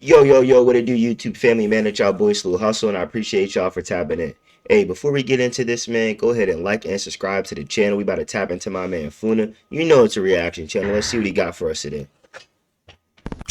Yo, what it do, YouTube family, man? It's y'all boy Sluu Hustle, and I appreciate y'all for tapping in. Hey, before we get into this, man, go ahead and like and subscribe to the channel. We about to tap into my man Funa. You know it's a reaction channel. Let's see what he got for us today.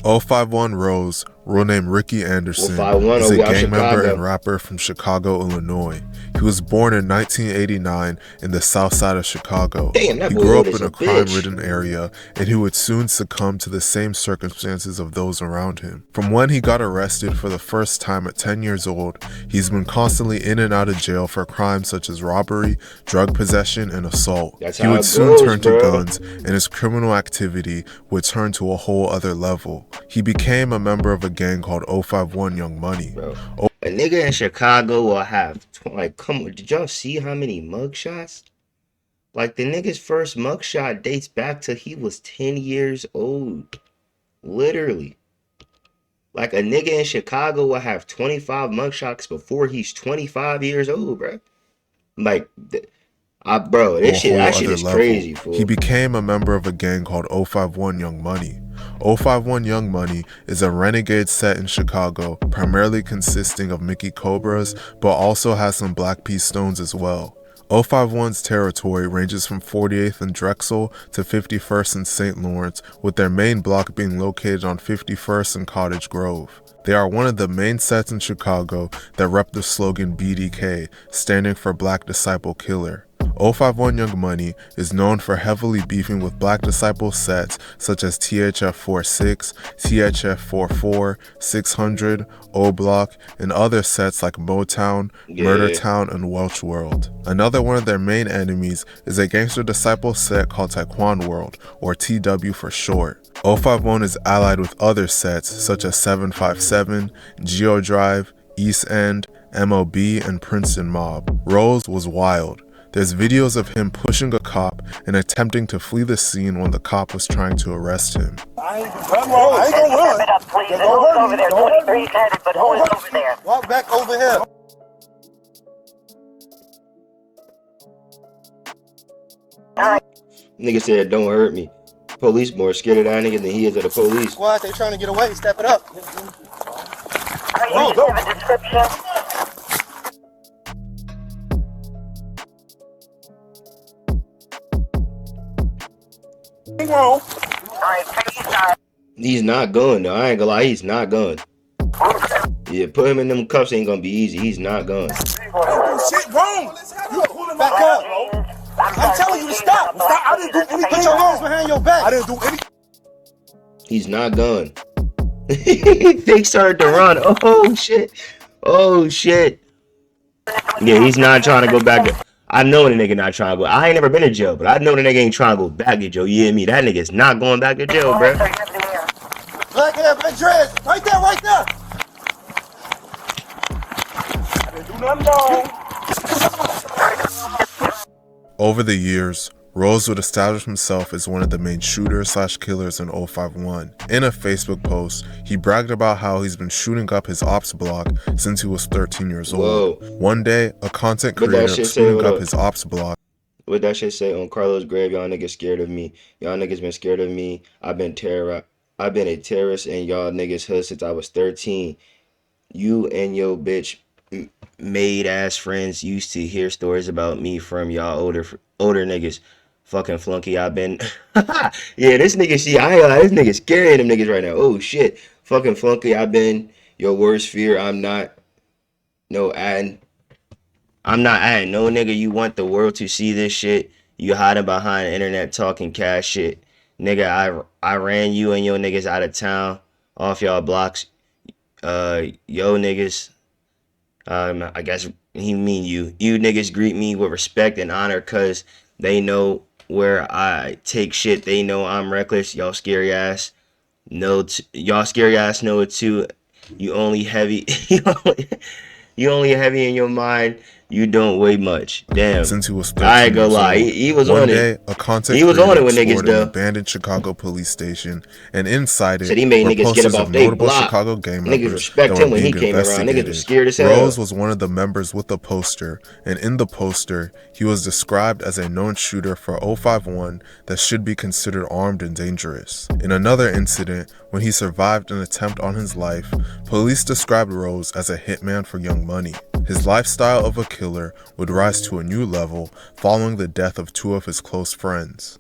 051 Rose, real name Ricky Anderson, 051 is a over out gang member Chicago. and rapper from Chicago, Illinois. He was born in 1989 in the south side of Chicago. Damn, that He boy grew old up as in a a bitch. crime-ridden area, and he would soon succumb to the same circumstances of those around him. From when he got arrested for the first time at 10 years old, he's been constantly in and out of jail for crimes such as robbery, drug possession, and assault. That's He how would it soon goes, turn to bro. guns, and his criminal activity would turn to a whole other level. He became a member of a gang called 051 Young Money. Bro, a nigga in Chicago will have, come on, did y'all see how many mugshots? Like, the nigga's first mugshot dates back to he was 10 years old. Literally. Like a nigga in Chicago will have 25 mugshots before he's 25 years old, bro. Like, bro, A that whole shit other is level. crazy, He fool. became a member of a gang called 051 Young Money. 051 Young Money is a renegade set in Chicago, primarily consisting of Mickey Cobras, but also has some Black Pea Stones as well. 051's territory ranges from 48th and Drexel to 51st and St. Lawrence, with their main block being located on 51st and Cottage Grove. They are one of the main sets in Chicago that rep the slogan BDK, standing for Black Disciple Killer. 051 Young Money is known for heavily beefing with Black Disciple sets such as THF 46, THF 44, 600, O Block, and other sets like Motown, Murder Town, and Welch World. Another one of their main enemies is a Gangster Disciple set called Taekwon World, or TW for short. 051 is allied with other sets such as 757, Geo Drive, East End, MOB, and Princeton Mob. Rose was wild. There's videos of him pushing a cop and attempting to flee the scene when the cop was trying to arrest him. I ain't gonna run. Don't hurt me. Don't hurt me. Don't hurt me. Walk back over here. Nigga said, don't hurt me. Police more scared of that nigga than he is of the police. Squad, they trying to get away. Step it up. Go, go. He's not going, though. I ain't gonna lie, he's not going. Yeah, put him in them cuffs ain't gonna be easy. He's not going. Shit wrong. You pulling back up. I'm telling you to stop. Stop. I didn't do anything. Put your hands behind your back. I didn't do anything. He's not going. They started to run. Oh, shit. Oh, shit. Yeah, he's not trying to go back. I know the nigga not trying to go. I ain't never been to jail, but I know the nigga ain't trying to go back to jail. You hear me? That nigga's not going back to jail, bro. Black hair, black dreads. Right there, right there. I didn't do nothing wrong. Over the years, Rose would establish himself as one of the main shooters/killers in 051. In a Facebook post, he bragged about how he's been shooting up his ops block since he was 13 years old. One day, a content creator shooting up his ops block. What that shit say on Carlos' grave? Y'all niggas scared of me. Y'all niggas been scared of me. I've been a terrorist and y'all niggas hood since I was 13. You and your bitch made ass friends used to hear stories about me from y'all older niggas. Fucking flunky, I've been. Yeah, this nigga, this nigga scaring them niggas right now. Oh shit, fucking flunky, I've been your worst fear. I'm not adding no nigga. You want the world to see this shit? You hiding behind the internet talking cash shit, nigga. I ran you and your niggas out of town off y'all blocks. Yo niggas. I guess he mean you. You niggas greet me with respect and honor, cause they know where I take shit. They know I'm reckless. Y'all scary ass know it too. You only heavy. You only heavy in your mind. You don't weigh much. Damn. Since he was I ain't 13 gonna years lie. old, He was one on it. day, a content He was on creator it with niggas, explored an though. abandoned Chicago police station, and inside Said it he made were niggas get up posters of off they notable block. Chicago gang Niggas members that respect were him when he being came around. Niggas was investigated. scared as Rose hell. was one of the members with the poster, and in the poster, he was described as a known shooter for 051 that should be considered armed and dangerous. In another incident, when he survived an attempt on his life, police described Rose as a hitman for Young Money. His lifestyle of a killer would rise to a new level following the death of two of his close friends.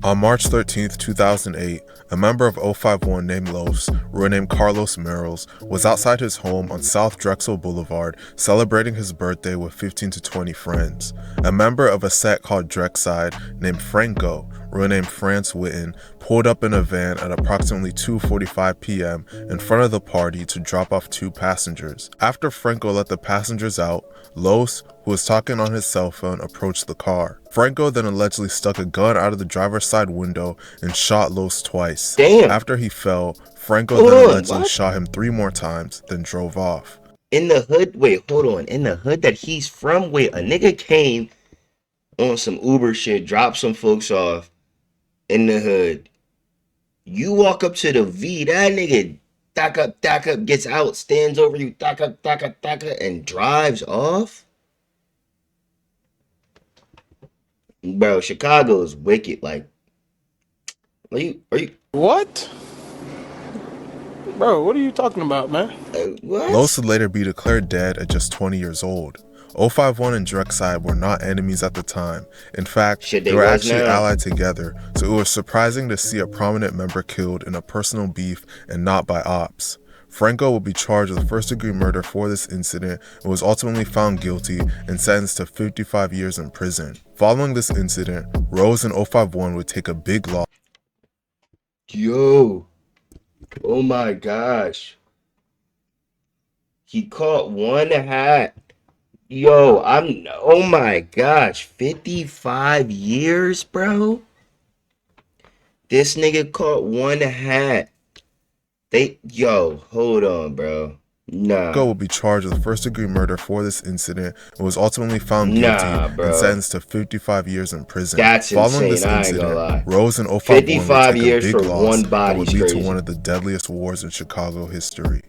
On March 13, 2008, a member of 051 named Los, renamed Carlos Merrills, was outside his home on South Drexel Boulevard celebrating his birthday with 15 to 20 friends. A member of a set called Drexside named Franco, renamed France Witten, pulled up in a van at approximately 2:45 p.m. in front of the party to drop off two passengers. After Franco let the passengers out, Los, who was talking on his cell phone, approached the car. Franco then allegedly stuck a gun out of the driver's side window and shot Los twice. Damn. After he fell, Franco Hold then on, allegedly what? shot him 3 more times, then drove off. In the hood, wait, hold on. In the hood that he's from, wait, a nigga came on some Uber shit, dropped some folks off in the hood. You walk up to the V, that nigga tack up, gets out, stands over you, tack up, and drives off. Bro, Chicago is wicked. Like, are you, What? Bro, what are you talking about, man? what? Los would later be declared dead at just 20 years old. 051 and Drexside were not enemies at the time. In fact, Shit, they they were was actually now. allied together, so it was surprising to see a prominent member killed in a personal beef and not by ops. Franco would be charged with first-degree murder for this incident and was ultimately found guilty and sentenced to 55 years in prison. Following this incident, Rose and 051 would take a big loss. Yo. Oh my gosh. He caught one hat. Yo, oh my gosh, 55 years, bro? This nigga caught one hat. Hold on, bro. Franco Nah. will be charged with first-degree murder for this incident and was ultimately found Nah, guilty bro. and sentenced to 55 years in prison. That's Following insane, this I ain't gonna incident, lie. Rose and 051 would 55 take a years big for loss one that body's would lead to crazy. one of the deadliest wars in Chicago history.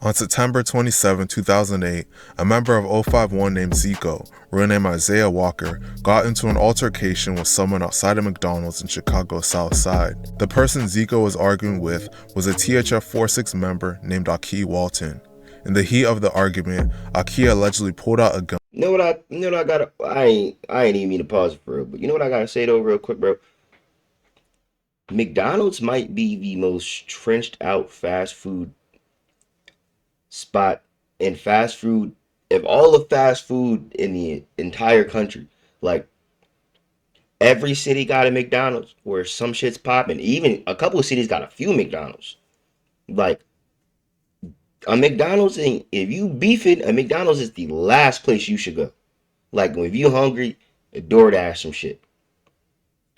On September 27, 2008, a member of 051 named Zico, real name Isaiah Walker, got into an altercation with someone outside of McDonald's in Chicago's South Side. The person Zico was arguing with was a THF 46 member named Aki Walton. In the heat of the argument, Aki allegedly pulled out a gun. You know what I gotta, I ain't even mean to pause it for real, but you know what I gotta say though real quick, bro? McDonald's might be the most trenched out fast food spot in fast food, if all of fast food in the entire country, like every city got a McDonald's where some shit's popping. Even a couple of cities got a few McDonald's. Like a McDonald's, ain't if you beefing, a McDonald's is the last place you should go. Like if you hungry, DoorDash some shit.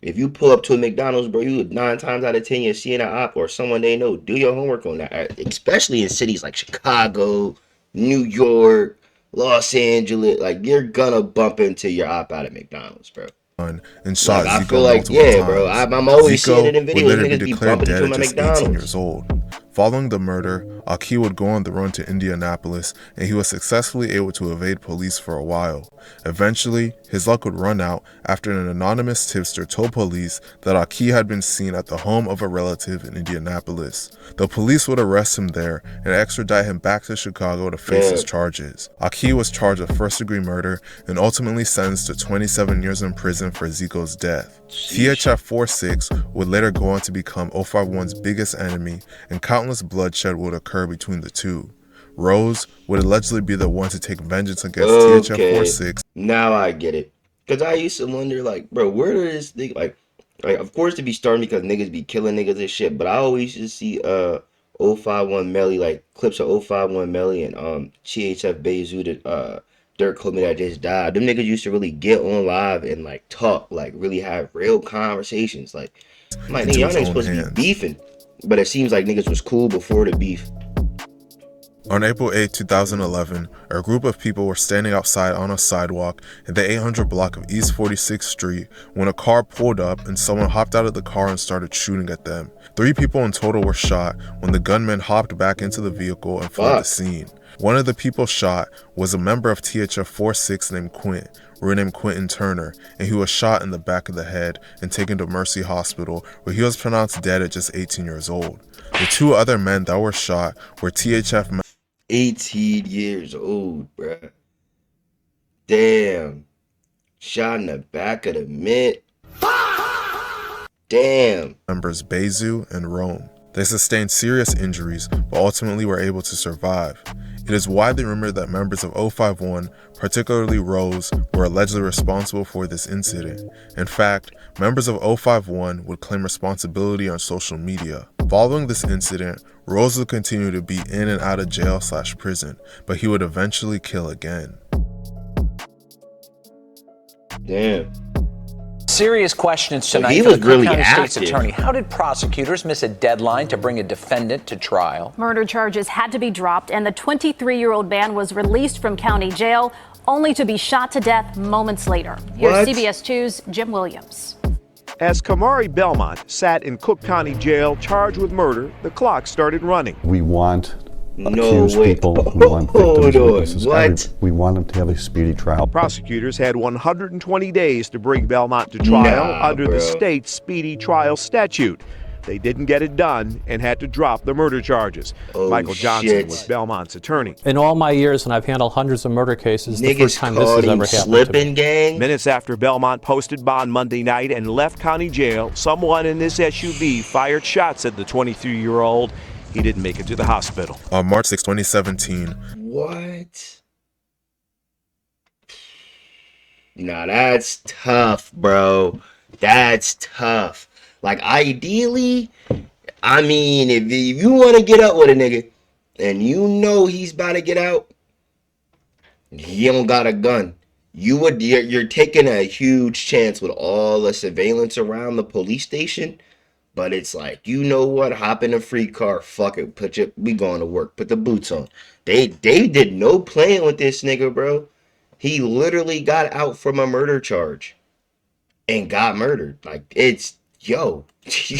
If you pull up to a McDonald's, bro, you 9 times out of 10 you're seeing an op or someone they know. Do your homework on that, especially in cities like Chicago, New York, Los Angeles. Like you're gonna bump into your op out at McDonald's, bro. And Like shot I feel Zico like, multiple yeah, bro. times. I'm always seeing it in Zico would videos. later be Niggas be declared bumping dead into at him at just 18 McDonald's. years old. Following the murder, Aki would go on the run to Indianapolis, and he was successfully able to evade police for a while. Eventually, his luck would run out after an anonymous tipster told police that Aki had been seen at the home of a relative in Indianapolis. The police would arrest him there and extradite him back to Chicago to face his charges. Aki was charged with first-degree murder and ultimately sentenced to 27 years in prison for Zico's death. THF 46 would later go on to become 051's biggest enemy, and countless bloodshed would occur between the two. Rose would allegedly be the one to take vengeance against THF 46. Now I get it. Cause I used to wonder, like, bro, where does this thing like of course to be starting because niggas be killing niggas and shit, but I always just see 051 Melly, like clips of 051 Melly and THF Bezu that Dirk Coleman that just died. Them niggas used to really get on live and like talk, like really have real conversations. Like I'm like, nigga, Into y'all his niggas own supposed to be hands. beefing. But it seems like niggas was cool before the beef. On April 8, 2011, a group of people were standing outside on a sidewalk in the 800 block of East 46th Street when a car pulled up and someone hopped out of the car and started shooting at them. 3 people in total were shot when the gunman hopped back into the vehicle and fled the scene. One of the people shot was a member of THF 46 named renamed Quentin Turner, and he was shot in the back of the head and taken to Mercy Hospital, where he was pronounced dead at just 18 years old. The 2 other men that were shot were THF 18 years old, bruh. Damn. Shot in the back of the mid. Damn. members Bezu and Rome. They sustained serious injuries, but ultimately were able to survive. It is widely rumored that members of 051, particularly Rose, were allegedly responsible for this incident. In fact, members of 051 would claim responsibility on social media. Following this incident, Rose would continue to be in and out of jail/prison, but he would eventually kill again. Damn. Serious questions So tonight he for was the Cook really County State's active. Attorney. How did prosecutors miss a deadline to bring a defendant to trial? Murder charges had to be dropped, and the 23-year-old man was released from county jail, only to be shot to death moments later. Here's What? CBS 2's Jim Williams. As Kamari Belmont sat in Cook County Jail charged with murder, the clock started running. We want No accused way. people, we want victims, Hold on. witnesses, What? we want them to have a speedy trial. Prosecutors had 120 days to bring Belmont to trial Nah, under bro. the state's speedy trial statute. They didn't get it done and had to drop the murder charges. Oh, Michael Johnson shit. was Belmont's attorney. In all my years, and I've handled hundreds of murder cases, the Niggas first time this called has him ever happened to me. slipping gang. Minutes after Belmont posted bond Monday night and left county jail, someone in this SUV fired shots at the 23-year-old. He didn't make it to the hospital. On March 6, 2017, What? Nah, that's tough, bro. That's tough. Like, ideally, I mean, if you want to get up with a nigga and you know he's about to get out, he don't got a gun. You're taking a huge chance with all the surveillance around the police station. But it's like, you know what? Hop in a free car. Fuck it. We going to work. Put the boots on. They did no playing with this nigga, bro. He literally got out from a murder charge and got murdered. Like, it's yo.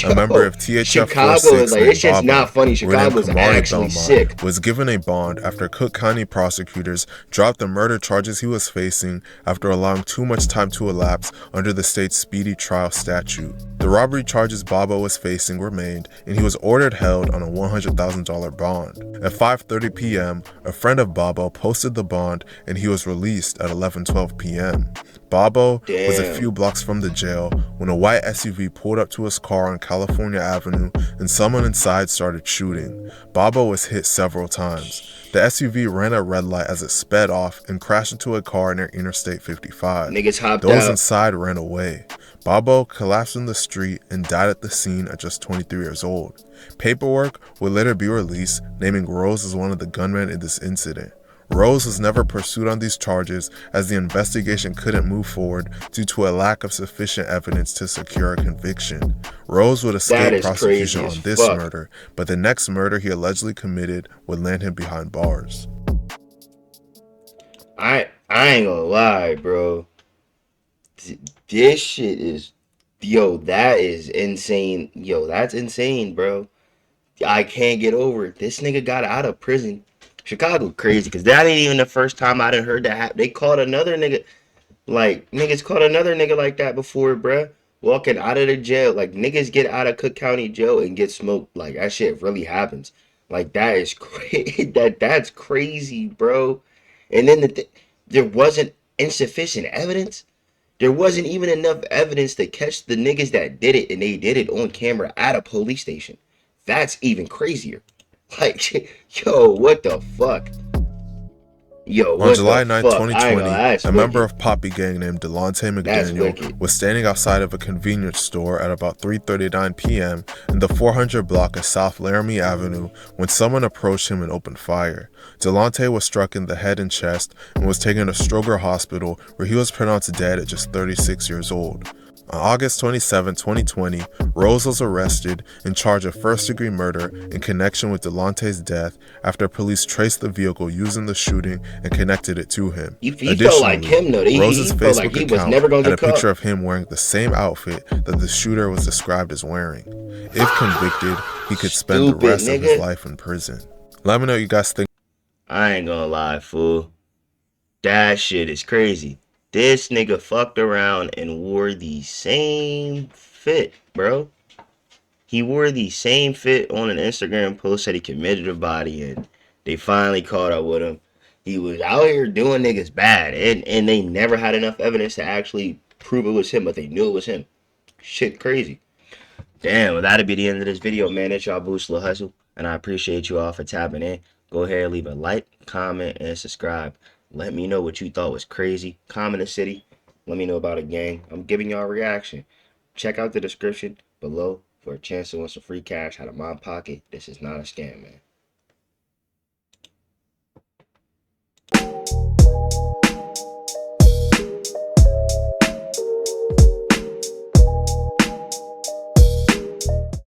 a member of THF Chicago 46 is like, it's just named not Baba, funny. renamed Chicago's Kamari actually Belmont, sick. was given a bond after Cook County prosecutors dropped the murder charges he was facing after allowing too much time to elapse under the state's speedy trial statute. The robbery charges Baba was facing remained, and he was ordered held on a $100,000 bond. At 5:30 p.m., a friend of Baba posted the bond, and he was released at 11:12 p.m. Babo was a Damn. few blocks from the jail when a white SUV pulled up to his car on California Avenue and someone inside started shooting. Babo was hit several times. The SUV ran a red light as it sped off and crashed into a car near Interstate 55. Niggas hopped Those out. inside ran away. Babo collapsed in the street and died at the scene at just 23 years old. Paperwork would later be released naming Rose as one of the gunmen in this incident. Rose was never pursued on these charges as the investigation couldn't move forward due to a lack of sufficient evidence to secure a conviction. Rose would That escape is prosecution crazy on as this fuck. murder, but the next murder he allegedly committed would land him behind bars. I ain't gonna lie, bro. This shit is, yo, that is insane. Yo, that's insane, bro. I can't get over it. This nigga got out of prison. Chicago crazy, because that ain't even the first time I done heard that happen. They caught another nigga, like, niggas caught another nigga like that before, bruh. Walking out of the jail. Like, niggas get out of Cook County jail and get smoked. Like, that shit really happens. Like, that is crazy. That's crazy, bro. And then there wasn't insufficient evidence. There wasn't even enough evidence to catch the niggas that did it, and they did it on camera at a police station. That's even crazier. Like, yo, what the fuck? Yo, what On July the 9, fuck? I ain't 2020, gonna lie, that's a member wicked. of Poppy Gang named Delonte That's McDaniel wicked. was standing outside of a convenience store at about 3:39 p.m. in the 400 block of South Laramie Avenue when someone approached him and opened fire. Delonte was struck in the head and chest and was taken to Stroger Hospital, where he was pronounced dead at just 36 years old. On August 27, 2020, Rose was arrested in charge of first-degree murder in connection with Delonte's death after police traced the vehicle using the shooting and connected it to him. He felt like Additionally, him though. Rose's He felt like Facebook he was account never gonna had a get caught. picture of him wearing the same outfit that the shooter was described as wearing. If convicted, he could spend the Stupid rest of nigga. his life in prison. Let me know what you guys think. I ain't gonna lie, fool. That shit is crazy. This nigga fucked around and wore the same fit, bro. He wore the same fit on an Instagram post that he committed a body, and they finally caught up with him. He was out here doing niggas bad, and they never had enough evidence to actually prove it was him, but they knew it was him. Shit crazy. Damn, well, that'll be the end of this video, man. It's y'all boo Sluu Hustle, and I appreciate you all for tapping in. Go ahead and leave a like, comment, and subscribe. Let me know what you thought was crazy. Comment the city. Let me know about a gang. I'm giving y'all a reaction. Check out the description below for a chance to win some free cash out of my pocket. This is not a scam, man.